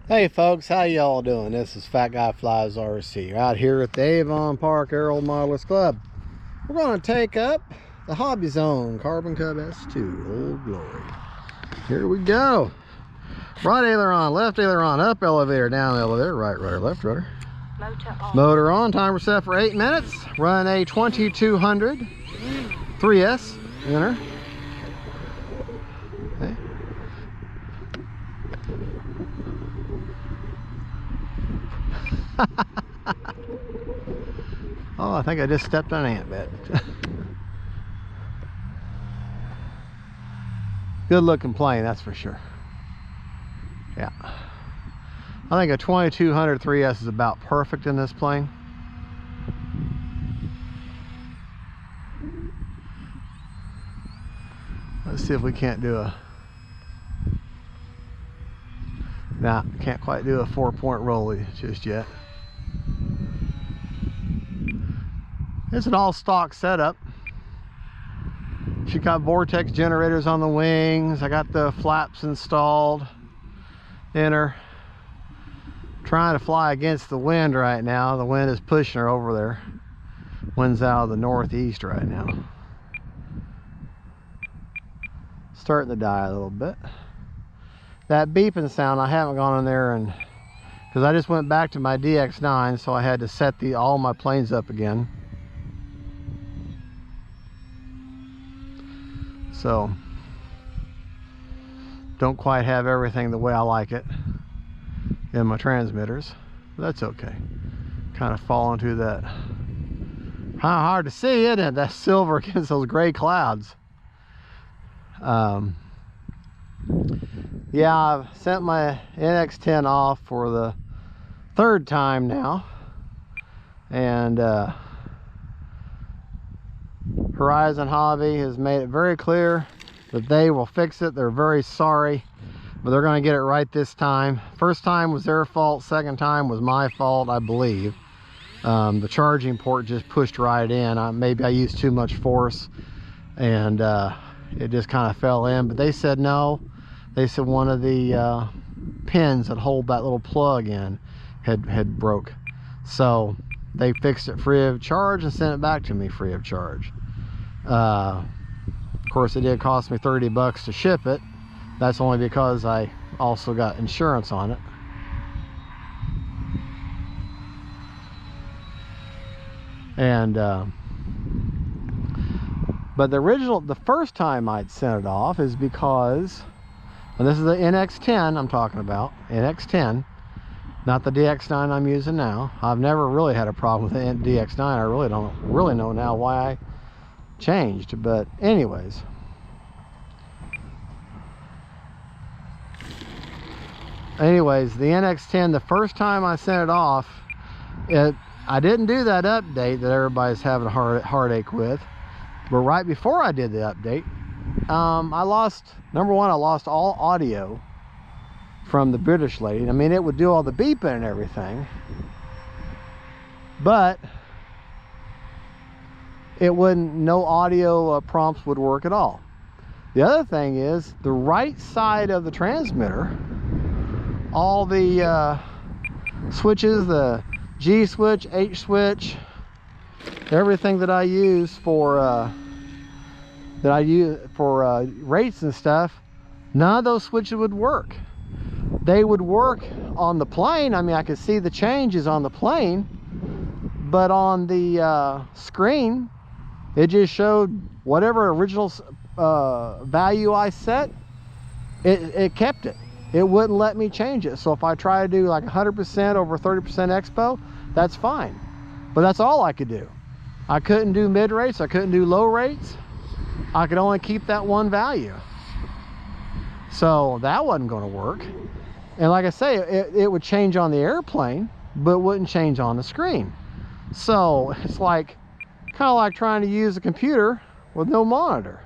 Hey folks, how y'all doing? This is Fat Guy Flies RC out here at the Avon Park Aero Modelers Club. We're going to take up the HobbyZone Carbon Cub S2. Old Glory. Here we go. Right aileron, left aileron, up elevator, down elevator, right rudder, left rudder. Motor on. Timer set for 8 minutes. Run a 2200 3S enter. Okay. Oh, I think I just stepped on an ant bed. Good looking plane, that's for sure. Yeah. I think a 2200 3S is about perfect in this plane. Let's see if we can't do a... Nah, can't quite do a 4-point rollie just yet. It's an all stock setup. She got vortex generators on the wings. I got the flaps installed in her. Trying to fly against the wind right now. The wind is pushing her over there. Wind's out of the northeast right now. Starting to die a little bit. That beeping sound, I haven't gone in there and because I just went back to my DX9, so I had to set all my planes up again. So don't quite have everything the way I like it in my transmitters, but that's okay. Kind of fall into that, kind of hard to see, isn't it? That silver against those gray clouds. Yeah, I've sent my NX10 off for the 3rd time now, and Horizon Hobby has made it very clear that they will fix it. They're very sorry, but they're going to get it right this time. First time was their fault, second time was my fault, I believe. The charging port just pushed right in. Maybe I used too much force and it just kind of fell in, but they said no. They said one of the pins that hold that little plug in had broke. So they fixed it free of charge and sent it back to me free of charge. Of course, it did cost me 30 bucks to ship it. That's only because I also got insurance on it. And but the first time I'd sent it off is because, and this is the NX10 I'm talking about, NX10, not the DX9 I'm using now. I've never really had a problem with the DX9. I really don't really know now why I changed, but anyways. The NX10, the first time I sent it off, I didn't do that update that everybody's having a heartache with. But right before I did the update, I lost all audio from the British lady. I mean, it would do all the beeping and everything, but it wouldn't, no audio prompts would work at all. The other thing is the right side of the transmitter, all the switches, the G switch, H switch, everything that I use for rates and stuff, none of those switches would work. They would work on the plane. I mean, I could see the changes on the plane, but on the screen, it just showed whatever original value I set. It kept it. It wouldn't let me change it. So if I try to do like 100% over 30% expo, that's fine. But that's all I could do. I couldn't do mid rates. I couldn't do low rates. I could only keep that one value. So that wasn't going to work. And like I say, it would change on the airplane, but wouldn't change on the screen. So it's like, kind of like trying to use a computer with no monitor.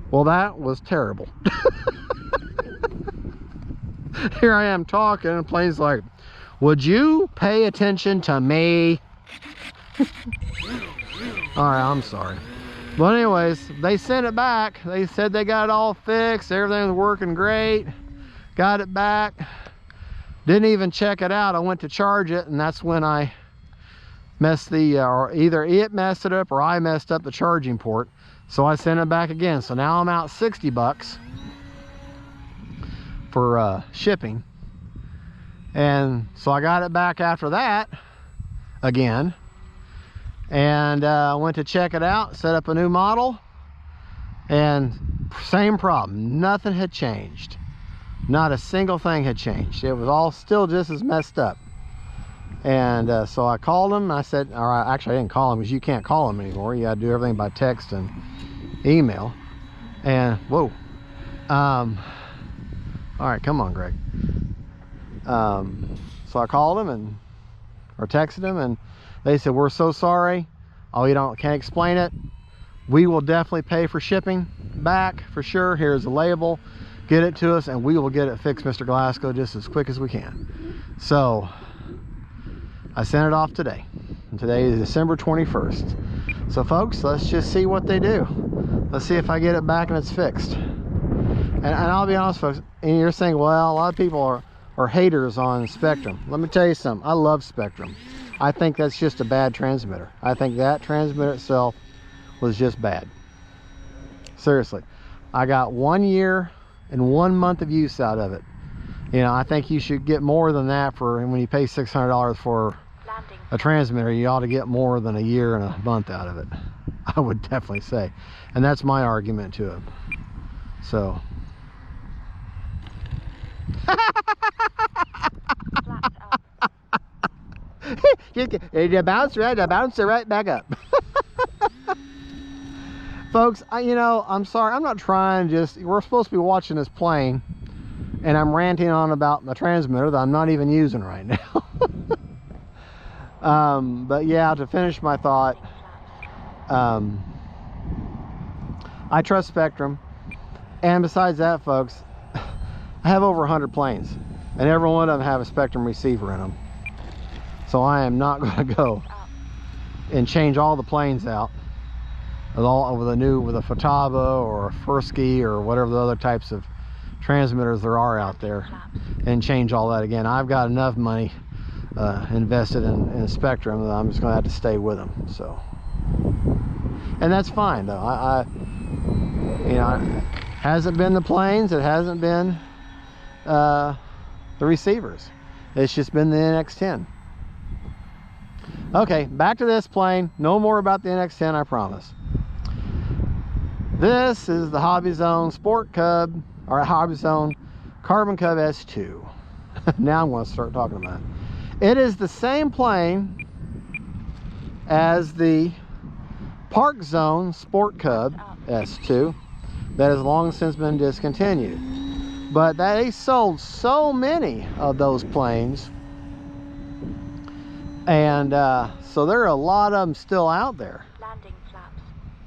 Well, that was terrible. Here I am talking, and the plane's like, would you pay attention to me? All right, I'm sorry. But anyways, they sent it back. They said they got it all fixed. Everything was working great. Got it back. Didn't even check it out. I went to charge it, and that's when I messed the, or either it messed it up or I messed up the charging port. So I sent it back again. So now I'm out 60 bucks for shipping. And so I got it back after that again. And went to check it out, set up a new model, and same problem. Nothing had changed. Not a single thing had changed. It was all still just as messed up. And so I called them. I said, or actually I didn't call them because you can't call them anymore. You got to do everything by text and email. And whoa. All right, come on, Greg. So I called them or texted them, and they said, we're so sorry. Oh, you can't explain it. We will definitely pay for shipping back for sure. Here's a label. Get it to us and we will get it fixed, Mr. Glasgow, just as quick as we can. So I sent it off today. And today is December 21st. So folks, let's just see what they do. Let's see if I get it back and it's fixed. And I'll be honest, folks, and you're saying, well, a lot of people are haters on Spectrum. Let me tell you something. I love Spectrum. I think that's just a bad transmitter. I think that transmitter itself was just bad. Seriously. I got 1 year and 1 month of use out of it. You know, I think you should get more than that for when you pay $600 for a transmitter. You ought to get more than a year and a month out of it. I would definitely say. And that's my argument to him. So. You bounce right back up. Folks, I'm sorry. I'm not trying. We're supposed to be watching this plane, and I'm ranting on about my transmitter that I'm not even using right now. But yeah, to finish my thought, I trust Spectrum, and besides that, folks, I have over 100 planes, and every one of them have a Spectrum receiver in them. So I am not going to go and change all the planes out with a Futaba or a Fursky or whatever the other types of transmitters there are out there, and change all that again. I've got enough money invested in Spectrum that I'm just going to have to stay with them. So, and that's fine though. It hasn't been the planes. It hasn't been the receivers. It's just been the NX10. Okay, back to this plane. No more about the NX10, I promise. This is the HobbyZone Sport Cub, or HobbyZone Carbon Cub S2. Now I'm going to start talking about it. It is the same plane as the Park Zone Sport Cub S2 that has long since been discontinued. But they sold so many of those planes, and so there are a lot of them still out there. Landing flaps.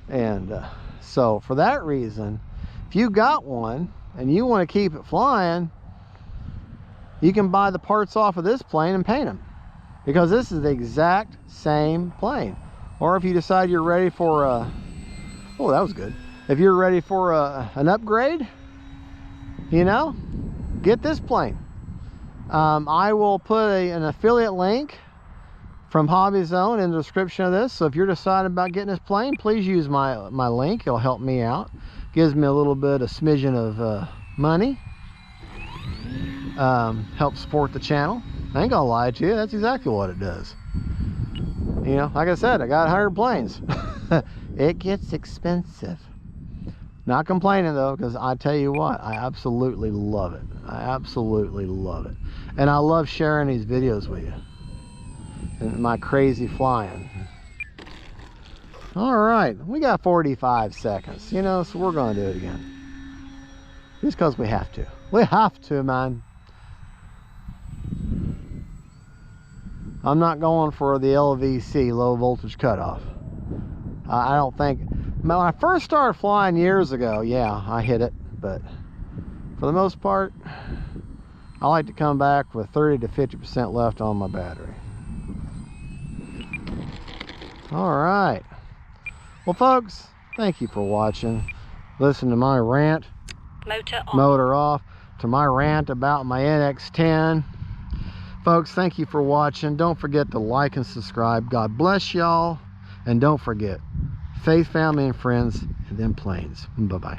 And so for that reason, if you got one and you want to keep it flying, you can buy the parts off of this plane and paint them, because this is the exact same plane. Or if you decide you're ready for a, oh, that was good. If you're ready for an upgrade, get this plane. I will put an affiliate link from HobbyZone in the description of this. So if you're deciding about getting this plane, please use my link. It'll help me out. Gives me a little bit, a smidgen of money. Help support the channel. I ain't gonna lie to you, that's exactly what it does. Like I said, I got 100 planes. It gets expensive. Not complaining though, because I tell you what, I absolutely love it. I absolutely love it. And I love sharing these videos with you and my crazy flying. All right, we got 45 seconds, so we're gonna do it again. Just because we have to. We have to, man. I'm not going for the LVC, low voltage cutoff. I don't think, when I first started flying years ago, yeah, I hit it, but for the most part, I like to come back with 30 to 50% left on my battery. All right. Well, folks, Thank you for watching. Listen to my rant. Motor off. To my rant about my NX10. Folks, thank you for watching. Don't forget to like and subscribe. God bless y'all. And don't forget, faith, family, and friends, and then planes. Bye-bye.